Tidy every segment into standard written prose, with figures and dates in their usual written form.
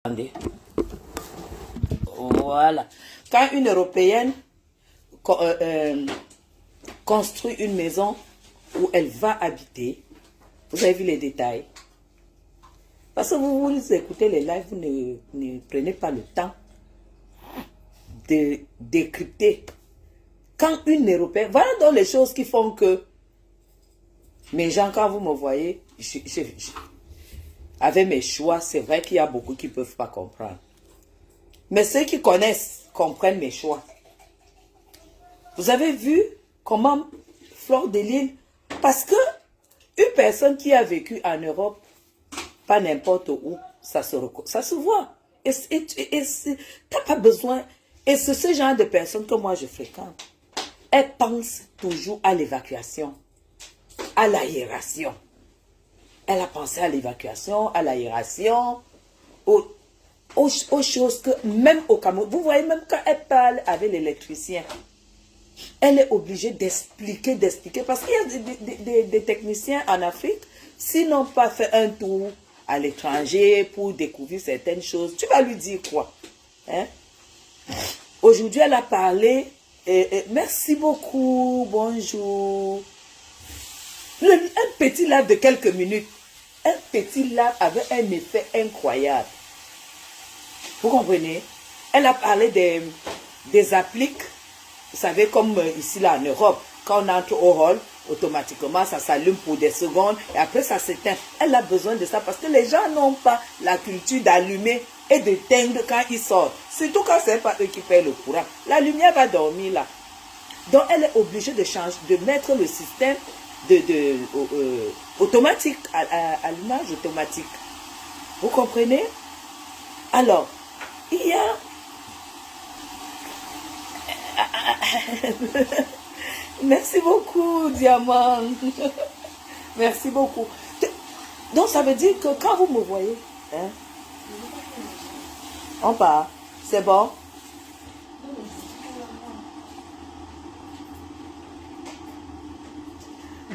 Attendez. Voilà. Quand une Européenne construit une maison où elle va habiter, vous avez vu les détails. Parce que vous écoutez les lives, vous ne prenez pas le temps de décrypter. Quand une Européenne... Voilà donc les choses qui font que... Mes gens, quand vous me voyez, avec mes choix, c'est vrai qu'il y a beaucoup qui ne peuvent pas comprendre. Mais ceux qui connaissent, comprennent mes choix. Vous avez vu comment Fleur de Lys... Parce que une personne qui a vécu en Europe, pas n'importe où, ça se voit. Et t'as pas besoin... Et c'est ce genre de personnes que moi je fréquente. Elles pensent toujours à l'évacuation, à l'aération. Elle a pensé à l'évacuation, à l'aération, aux choses que même au Cameroun, vous voyez, même quand elle parle avec l'électricien, elle est obligée d'expliquer, parce qu'il y a des techniciens en Afrique, s'ils n'ont pas fait un tour à l'étranger pour découvrir certaines choses, tu vas lui dire quoi? Hein? Aujourd'hui, elle a parlé, merci beaucoup, bonjour. Un petit live de quelques minutes, un petit live avec un effet incroyable. Vous comprenez? Elle a parlé des appliques, vous savez, comme ici là en Europe, quand on entre au hall, automatiquement ça s'allume pour des secondes et après ça s'éteint. Elle a besoin de ça parce que les gens n'ont pas la culture d'allumer et d'éteindre quand ils sortent. Surtout quand ce n'est pas eux qui paient le courant. La lumière va dormir là. Donc elle est obligée de changer, de mettre le système automatique, allumage automatique. Vous comprenez? Alors, il y a... Merci beaucoup, Diamant. Merci beaucoup. Donc, ça veut dire que quand vous me voyez, hein, on part. C'est bon?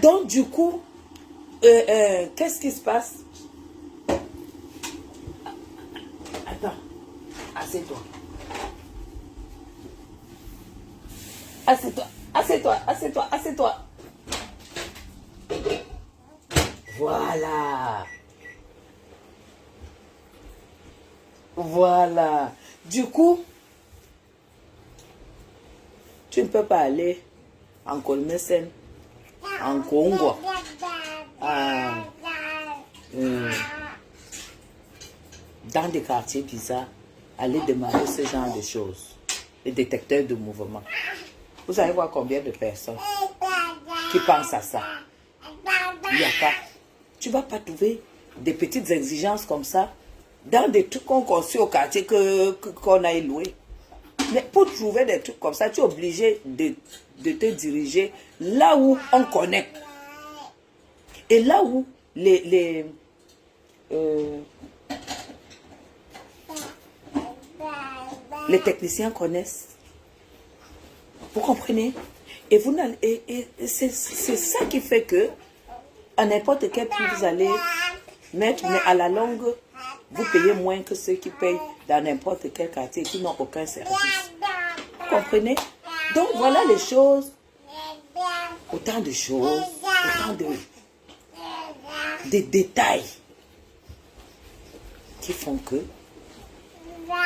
Donc, du coup, qu'est-ce qui se passe? Attends, assieds-toi. Assieds-toi, assieds-toi, assieds-toi, assieds-toi. Voilà. Voilà. Du coup, tu ne peux pas aller en Kolmesen, en Congo, dans des quartiers bizarres, aller demander ce genre de choses. Les détecteurs de mouvement. Vous allez voir combien de personnes qui pensent à ça. Il n'y a pas. Tu ne vas pas trouver des petites exigences comme ça dans des trucs qu'on construit au quartier qu'on a loué. Mais pour trouver des trucs comme ça, tu es obligé de te diriger là où on connaît. Et là où les techniciens connaissent. Vous comprenez? Et c'est ça qui fait que à n'importe quel prix vous allez mettre, mais à la longue, vous payez moins que ceux qui payent dans n'importe quel quartier et qui n'ont aucun service. Vous comprenez? Donc voilà les choses, autant de choses, autant de détails qui font que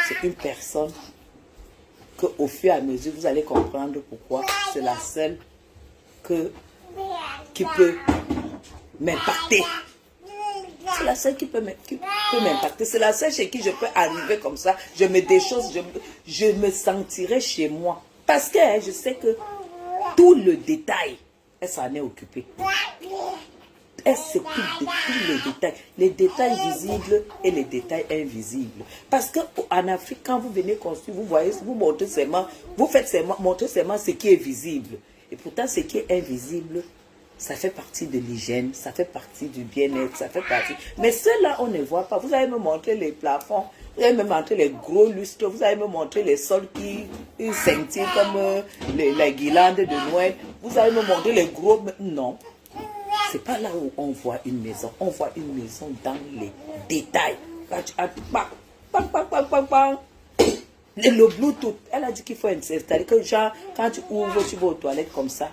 c'est une personne qu'au fur et à mesure, vous allez comprendre pourquoi c'est la seule qui peut m'impacter. C'est la seule qui peut m'impacter. C'est la seule chez qui je peux arriver comme ça. Je me déchausse, je me sentirai chez moi. Parce que je sais que tout le détail, elle s'en est occupée. Elle s'occupe de tous les détails visibles et les détails invisibles. Parce qu'en Afrique, quand vous venez construire, vous voyez, vous montrez seulement, montrez seulement ce qui est visible. Et pourtant, ce qui est invisible, ça fait partie de l'hygiène, ça fait partie du bien-être, ça fait partie... Mais ceux-là, on ne voit pas. Vous allez me montrer les plafonds, vous allez me montrer les gros lustres, vous allez me montrer les sols qui scintillent comme les guirlandes de Noël. Vous allez me montrer les gros... Non. C'est pas là où on voit une maison. On voit une maison dans les détails. Quand tu as Pam, pam, pam, pam, pam. Le Bluetooth, elle a dit qu'il faut installer. C'est-à-dire que genre, quand tu ouvres, tu vas aux toilettes comme ça.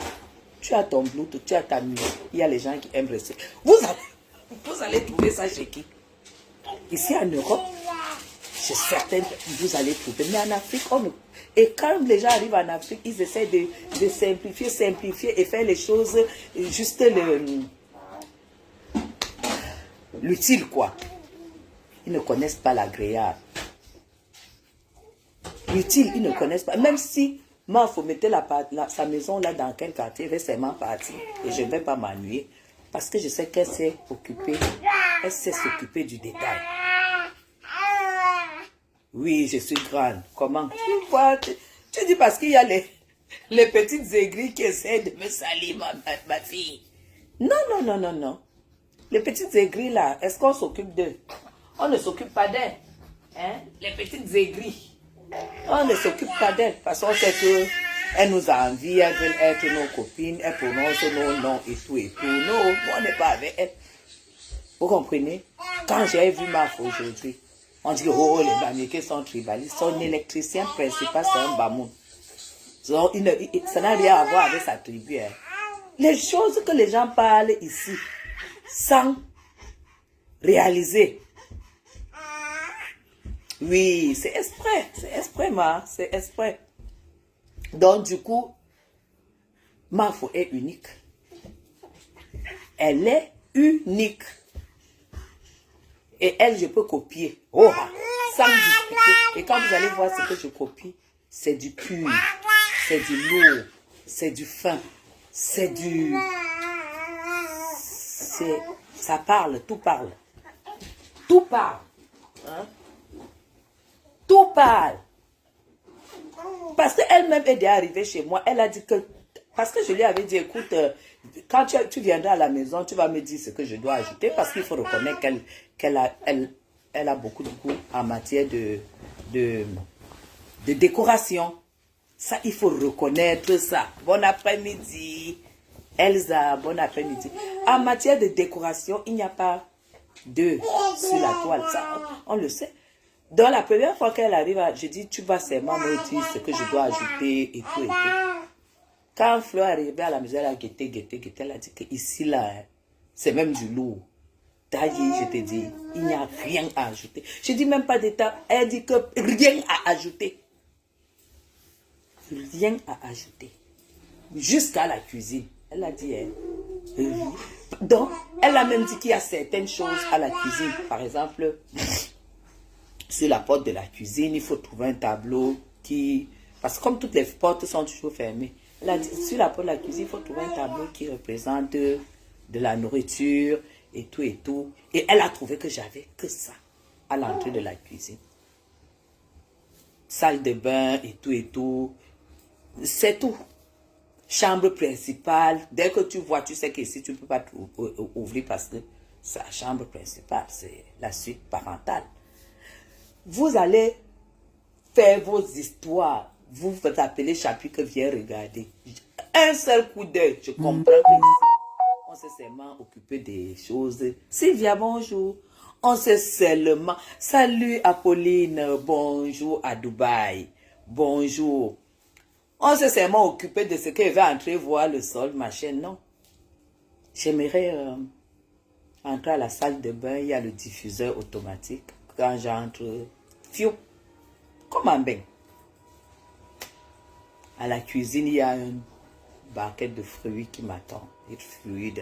Tu as ton Bluetooth, tu as ta musique. Il y a les gens qui aiment rester. Vous allez trouver ça chez qui? Ici en Europe, c'est certain que vous allez trouver. Mais en Afrique, on ne... Et quand les gens arrivent en Afrique, ils essaient de simplifier et faire les choses juste l'utile, quoi. Ils ne connaissent pas l'agréable. L'utile, ils ne connaissent pas. Même si, moi, il faut mettre sa maison là dans quel quartier, elle va seulement partir. Et je ne vais pas m'ennuyer. Parce que je sais qu'elle s'est occupée. Elle sait s'occuper du détail. Oui, je suis grande. Comment? Tu vois, tu dis parce qu'il y a les petites aigris qui essaient de me salir, ma fille. Non, non, non, non, non. Les petites aigris là, est-ce qu'on s'occupe d'eux? On ne s'occupe pas d'elles. Hein? Les petites aigris. On ne s'occupe pas d'elles parce qu'on sait qu'elles nous envient, elles veulent être nos copines, elles prononcent nos noms et tout et tout. Non, on n'est pas avec elles. Vous comprenez? Quand j'ai vu Maf aujourd'hui, on dit, oh, les Bamileke sont tribalistes. Son électricien principal, c'est un Bamoun. Ça n'a rien à voir avec sa tribu. Hein. Les choses que les gens parlent ici, sans réaliser. Oui, c'est exprès, c'est exprès. Donc, du coup, Mafo est unique. Elle est unique. Et elle, je peux copier. Oh, sans discuter. Et quand vous allez voir ce que je copie, c'est du pur, c'est du lourd, c'est du fin, c'est du... Ça parle, tout parle. Tout parle. Hein? Tout parle. Parce qu'elle-même est déjà arrivée chez moi. Elle a dit que... Parce que je lui avais dit, écoute, quand tu viendras à la maison, tu vas me dire ce que je dois ajouter. Parce qu'il faut reconnaître qu'elle a beaucoup de goût en matière de décoration. Ça, il faut reconnaître ça. Bon après-midi. Elsa, bon après-midi. En matière de décoration, il n'y a pas deux sur la toile. Ça, on le sait. Donc, la première fois qu'elle arrive, je dis, tu vas seulement me dire ce que je dois ajouter et tout et tout. Quand Fleur est arrivée à la maison, elle a guetté, elle a dit qu'ici, là, c'est même du lourd. Taillé, je te dis, il n'y a rien à ajouter. Je dis même pas d'état, elle dit que rien à ajouter. Rien à ajouter. Jusqu'à la cuisine. Elle a dit, donc, elle a même dit qu'il y a certaines choses à la cuisine. Par exemple, sur la porte de la cuisine, il faut trouver un tableau qui... Parce que comme toutes les portes sont toujours fermées, elle a dit, sur la porte de la cuisine, il faut trouver un tableau qui représente de la nourriture et tout et tout. Et elle a trouvé que j'avais que ça à l'entrée de la cuisine. Salle de bain et tout et tout. C'est tout. Chambre principale. Dès que tu vois, tu sais qu'ici, tu ne peux pas ouvrir parce que c'est la chambre principale. C'est la suite parentale. Vous allez faire vos histoires. Vous vous appelez chapitre, viens regarder. Un seul coup d'œil, je comprends que on s'est seulement occupé des choses. Sylvia, bonjour. On s'est seulement... Salut Apolline, bonjour à Dubaï. Bonjour. On s'est seulement occupé de ce qu'elle va entrer voir le sol, machin, non. J'aimerais entrer à la salle de bain, il y a le diffuseur automatique. Quand j'entre, fiou, comme un bain. À la cuisine, il y a une barquette de fruits qui m'attend. Des fruits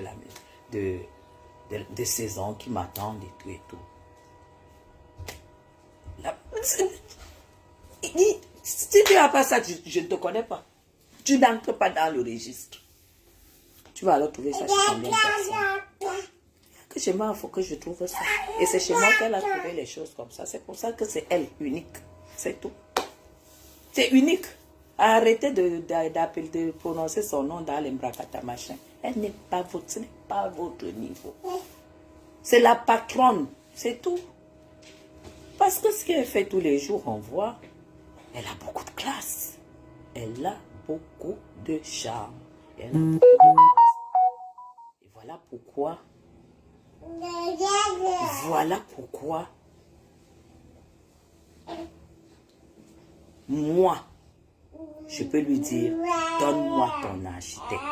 de saison qui m'attendent et tout et tout. Si tu n'as pas ça, je ne te connais pas. Tu n'entres pas dans le registre. Tu vas alors trouver ça chez combien de personnes? Que chez moi, il faut que je trouve ça. Et c'est chez moi qu'elle a trouvé les choses comme ça. C'est pour ça que c'est elle, unique. C'est tout. C'est unique. Arrêtez de prononcer son nom dans les mbrakata machin. Elle n'est pas votre, ce n'est pas votre niveau. C'est la patronne. C'est tout. Parce que ce qu'elle fait tous les jours, on voit, elle a beaucoup de classe. Elle a beaucoup de charme. Elle a beaucoup de classe. Et voilà pourquoi moi, je peux lui dire, donne-moi ton architecte.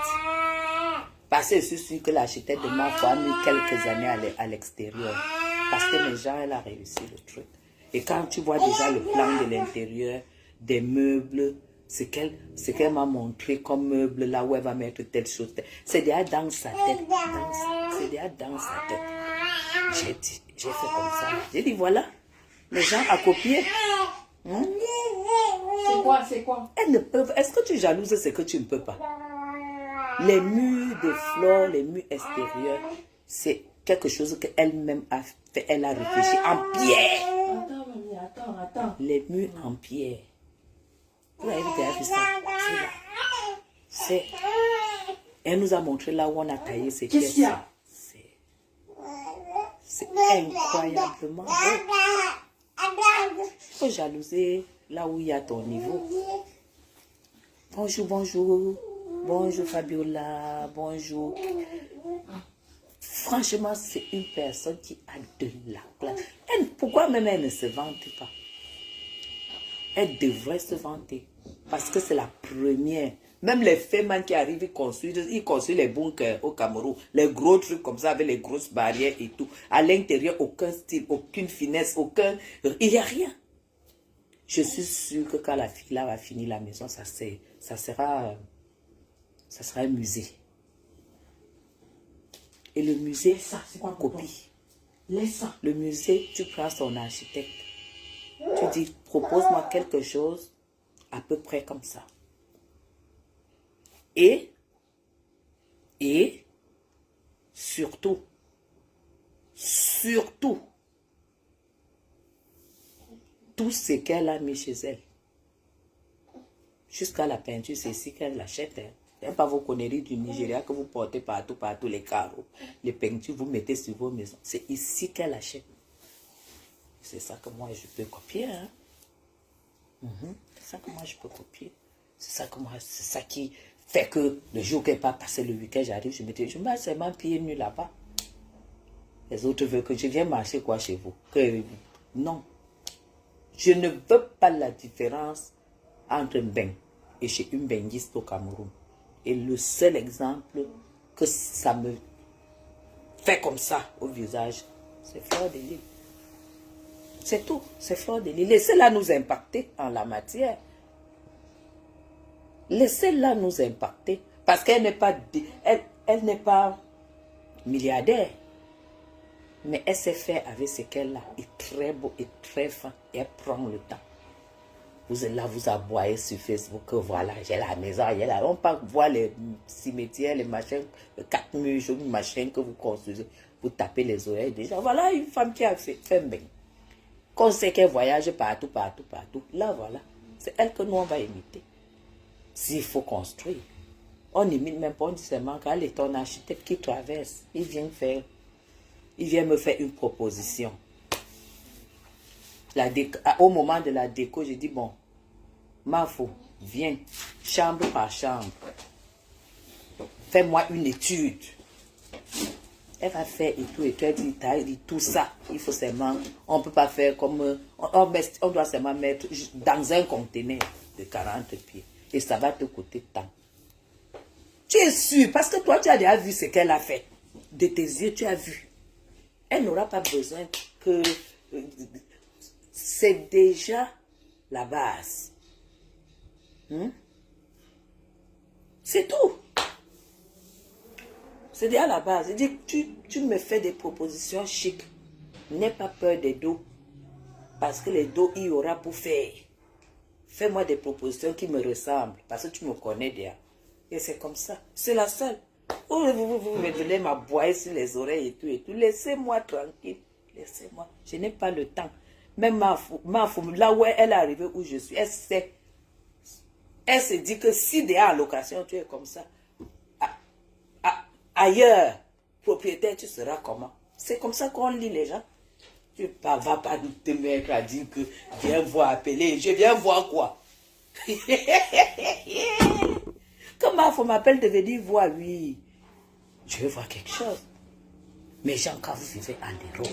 Parce que je suis sûre que l'architecte de ma foi a mis quelques années à l'extérieur. Parce que déjà, elle a réussi le truc. Et quand tu vois déjà le plan de l'intérieur, des meubles, ce qu'elle m'a montré comme meuble, là où elle va mettre telle chose, c'est déjà dans sa tête. C'est déjà dans sa tête. J'ai fait comme ça. J'ai dit, voilà, les gens à copier. Hein? C'est quoi? Elles ne peuvent. Est-ce que tu es jalouse, c'est que tu ne peux pas? Les murs de flore, les murs extérieurs, c'est quelque chose qu'elle-même a fait. Elle a réfléchi en pierre. Attends, mamie, attends. Les murs en pierre. Vous avez déjà vu ça? C'est. Elle nous a montré là où on a taillé ces pièces. Qu'est-ce qu'il y a? C'est incroyablement beau. Il faut jalouser là où il y a ton niveau. Bonjour, bonjour. Bonjour Fabiola. Bonjour. Franchement, c'est une personne qui a de la classe. Pourquoi même elle ne se vante pas? Elle devrait se vanter. Parce que c'est la première. Même les femmes qui arrivent, ils construisent les bunkers au Cameroun. Les gros trucs comme ça avec les grosses barrières et tout. À l'intérieur, aucun style, aucune finesse, il n'y a rien. Je suis sûre que quand la fille là va finir la maison, ça sera un musée. Et le musée, c'est quoi copie. Laisse ça. Le musée, tu prends son architecte. Tu dis, propose-moi quelque chose à peu près comme ça. Et surtout, tout ce qu'elle a mis chez elle, jusqu'à la peinture, c'est ici qu'elle l'achète. Hein. Ce n'est pas vos conneries du Nigeria que vous portez partout, les carreaux, les peintures, vous mettez sur vos maisons. C'est ici qu'elle achète. C'est ça que moi, je peux copier. Hein. C'est ça que moi, je peux copier. C'est ça qui fait que le jour qu'elle pas passé le week-end, j'arrive, je me mets seulement pieds nus là-bas. Les autres veulent que je vienne marcher quoi chez vous. Non. Je ne veux pas la différence entre un bain et chez une baigniste au Cameroun. Et le seul exemple que ça me fait comme ça au visage, c'est Fleur de Lys. C'est tout, c'est Fleur de Lys. Laissez-la nous impacter en la matière. Laissez-la nous impacter. Parce qu'elle n'est pas, elle n'est pas milliardaire. Mais elle sait faire avec ce qu'elle a. Et très beau et très fin. Et elle prend le temps. Vous êtes là, vous aboyez sur Facebook que voilà, j'ai la maison, j'ai là. On peut voir les cimetières, les machins, les 4 murs, les machins que vous construisez. Vous tapez les oreilles déjà. Voilà une femme qui a fait un bain. Qu'on sait qu'elle voyage partout. Là, voilà. C'est elle que nous, on va imiter. S'il faut construire. On n'imite même pas, on dit seulement qu'elle est ton architecte qui traverse. Il vient me faire une proposition. Au moment de la déco, j'ai dit, bon, Mafo, viens, chambre par chambre. Fais-moi une étude. Elle va faire et tout, elle dit tout ça. Il faut seulement, on ne peut pas faire comme, on doit seulement mettre dans un conteneur de 40 pieds. Et ça va te coûter tant. Tu es sûr, parce que toi, tu as déjà vu ce qu'elle a fait. De tes yeux, tu as vu. Elle n'aura pas besoin que... C'est déjà la base. C'est tout. C'est déjà la base. Je dis, tu me fais des propositions chic. N'aie pas peur des dos. Parce que les dos, il y aura pour faire. Fais-moi des propositions qui me ressemblent. Parce que tu me connais déjà. Et c'est comme ça. C'est la seule. Vous me venez m'aboyer sur les oreilles et tout. Laissez-moi tranquille. Laissez-moi. Je n'ai pas le temps. Même ma femme, là où elle est arrivée, où je suis, elle sait. Elle se dit que si déjà en location, tu es comme ça, ailleurs, propriétaire, tu seras comment? C'est comme ça qu'on lit les gens. Tu ne vas pas te mettre à dire que viens voir appeler. Je viens voir quoi? Quand ma femme m'appelle de venir voir, oui, je veux voir quelque chose. Mais gens, quand vous vivez en Europe,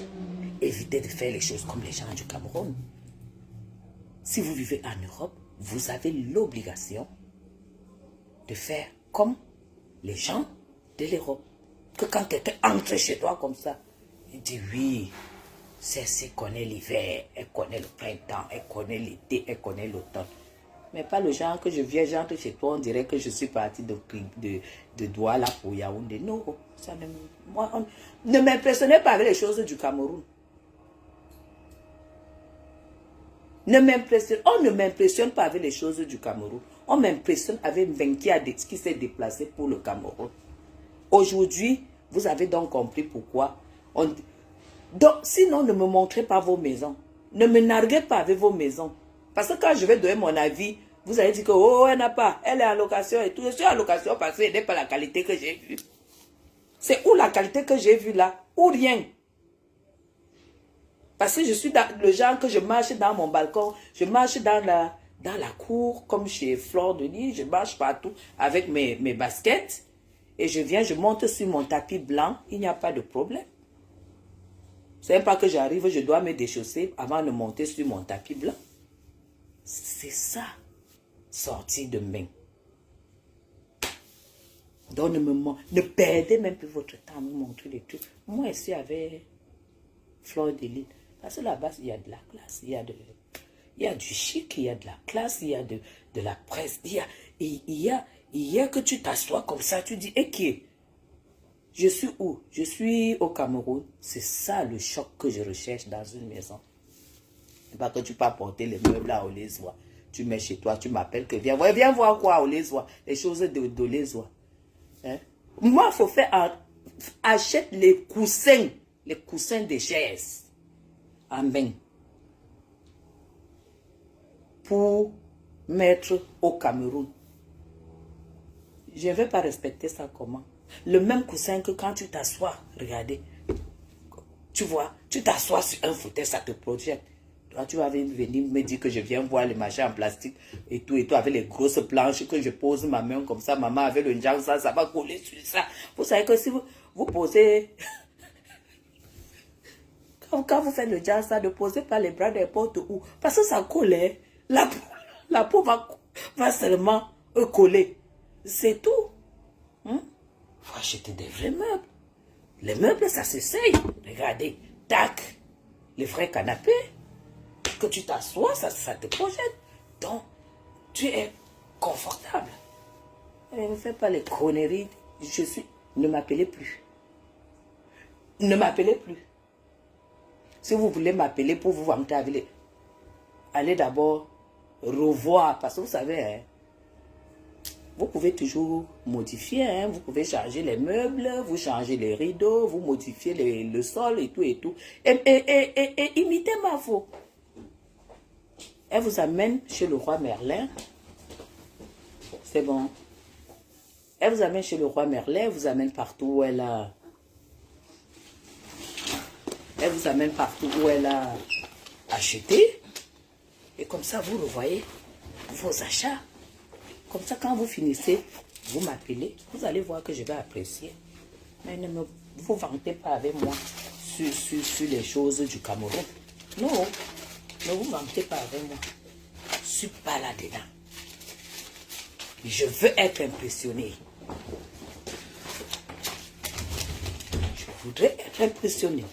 évitez de faire les choses comme les gens du Cameroun. Si vous vivez en Europe, vous avez l'obligation de faire comme les gens de l'Europe. Que quand quelqu'un entre chez toi comme ça, il dit oui, celle-ci connaît l'hiver, elle connaît le printemps, elle connaît l'été, elle connaît l'automne. Mais pas le genre que je viens, j'entre chez toi, on dirait que je suis partie de Douala pour Yaoundé. Non, ça ne m'impressionnez pas avec les choses du Cameroun. On ne m'impressionne pas avec les choses du Cameroun. On m'impressionne avec qui s'est déplacé pour le Cameroun. Aujourd'hui, vous avez donc compris pourquoi. Donc, sinon, ne me montrez pas vos maisons. Ne me narguez pas avec vos maisons. Parce que quand je vais donner mon avis, vous allez dire que, oh, elle n'a pas, elle est en location et tout. Je suis en location parce qu'elle n'est pas la qualité que j'ai vue. C'est où la qualité que j'ai vue là? Ou rien. Parce que je suis le genre que je marche dans mon balcon, je marche dans la cour, comme chez Fleur de Lys, je marche partout avec mes baskets. Et je monte sur mon tapis blanc, il n'y a pas de problème. C'est même pas que j'arrive, je dois me déchausser avant de monter sur mon tapis blanc. C'est ça, sortir de main. Donc ne perdez même plus votre temps à me montrer des trucs. Moi ici avec Fleur de Lys, parce que là-bas il y a de la classe, il y a du chic, il y a de la classe, il y a de la presse, il y a que tu t'assois comme ça, tu dis, ok, je suis où? Je suis au Cameroun. C'est ça le choc que je recherche dans une maison. C'est pas que tu peux apporter les meubles à Olézois. Tu mets chez toi, tu m'appelles que viens voir quoi à Olézois. Les choses d'Olézois. Hein? Moi, il faut faire, achète les coussins des chaises en main pour mettre au Cameroun. Je ne vais pas respecter ça comment? Le même coussin que quand tu t'assois, regardez, tu vois, tu t'assois sur un fauteuil, ça te projette. Toi, tu vas venir me dire que je viens voir les machins en plastique et tout, avec les grosses planches, que je pose ma main comme ça, maman avec le njang, ça va coller sur ça. Vous savez que si vous posez, quand vous faites le njang, ça ne posez pas les bras n'importe où, parce que ça colle, hein. La peau va seulement coller. C'est tout. Hein? Faut acheter des vrais meubles. Les meubles, ça s'essaye. Regardez, tac, les vrais canapés. Que tu t'assois, ça te projette. Donc, tu es confortable. Et ne faites pas les conneries. Ne m'appelez plus. Ne m'appelez plus. Si vous voulez m'appeler pour vous vanter avec les... Allez d'abord revoir. Parce que vous savez, hein, vous pouvez toujours modifier, hein. Vous pouvez changer les meubles, vous changez les rideaux, vous modifiez le sol et tout et tout. Et imitez ma faux. Elle vous amène chez le roi Merlin. C'est bon. Elle vous amène chez le roi Merlin, elle vous amène partout où elle a... Elle vous amène partout où elle a acheté. Et comme ça, vous revoyez vos achats. Comme ça, quand vous finissez, vous m'appelez, vous allez voir que je vais apprécier. Mais ne vous vantez pas avec moi sur les choses du Cameroun. Non, ne vous vantez pas avec moi. Je ne suis pas là-dedans. Je veux être impressionné. Je voudrais être impressionné.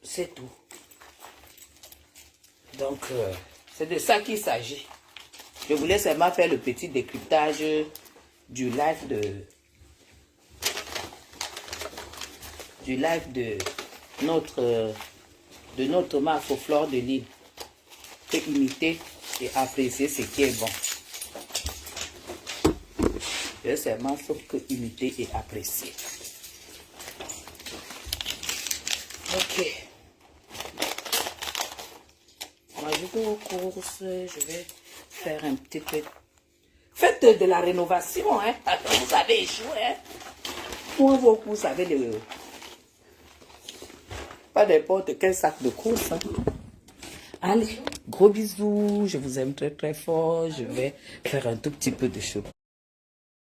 C'est tout. Donc, c'est de ça qu'il s'agit. Je voulais seulement faire le petit décryptage du live de notre marque Fleur de Lys. C'est imiter et apprécier ce qui est bon. Je seulement sauf que imiter et apprécier. Ok. Moi, je vais aux courses, je vais faire un petit peu. Faites de la rénovation, hein. Vous avez échoué, hein. Pour vos courses avec les... Pas n'importe quel sac de courses, hein. Allez, gros bisous. Je vous aime très très fort. Je vais faire un tout petit peu de show.